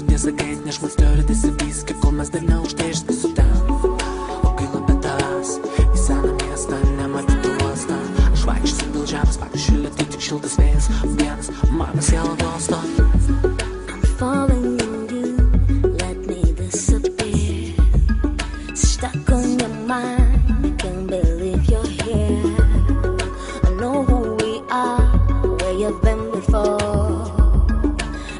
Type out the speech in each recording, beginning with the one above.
tiesa, kai atneš mums teoretisi viską, kol mes dar neužteišti su ten. O gaila be tavęs, į seną miestą, nematyti uostą. Aš vaikščiosiu dėl žemės, faktų šilė, tai tik šiltas vėjas. Vienas, mano siela dosto. I'm falling in you, let me disappear. Stuck on your mind, I can't believe you're here. I know who we are, where you've been before.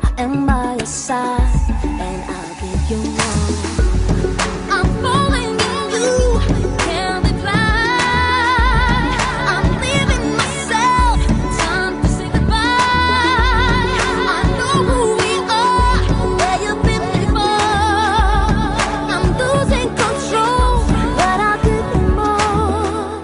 I am by your side, and I'll give you more. I'm falling in you, can't reply. I'm leaving myself, time to say goodbye. I know who we are, where you've been before. I'm losing control, but I'll give you more.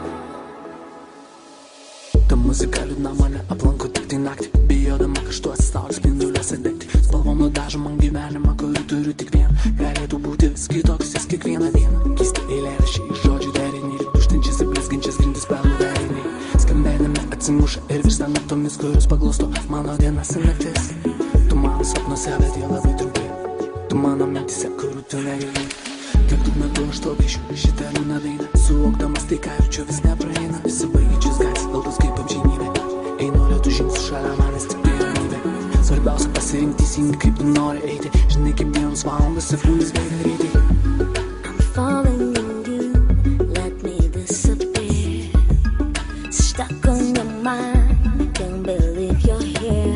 Ta muzika liūdna mane aplanko tik tai naktį, bijodama kažtuos saulės spinduliuose degti. Spalvom nudažo man gyvenimą, kurį turiu tik vieną. Galėtų būti vis kitoks jis kiekvieną dieną. Keisti eilėraščiai, žodžių deriniai, lyg tuštinčiais ir blizginčiais grindis pelų deriniai. Skambėdami atsimuša ir virsta naktomis, kurios paglosto mano dienas ir naktis. Tu mano sapnuose, bet jie labai trumpi. Tu mano mintise, kurių tu negali. Tiek daug metų aš tau piešiu šitą liūną dainą. Suvokdamas tai, ką jaučiu, vis nepraeina. Įsibaigiančius gatvės, ilgas kaip amžinybė. Einu lėtų žingsnių šalia manęs tik tai ramybė. Svarbiausia pasirinkti teisingai, kaip tu nori eiti. Žinai, kaip dienos valandas, sekundės bėga greitai. I'm falling in you, let me disappear. Stuck on your mind, I can't believe you're here.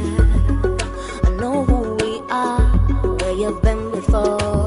I know who we are, where you've been before.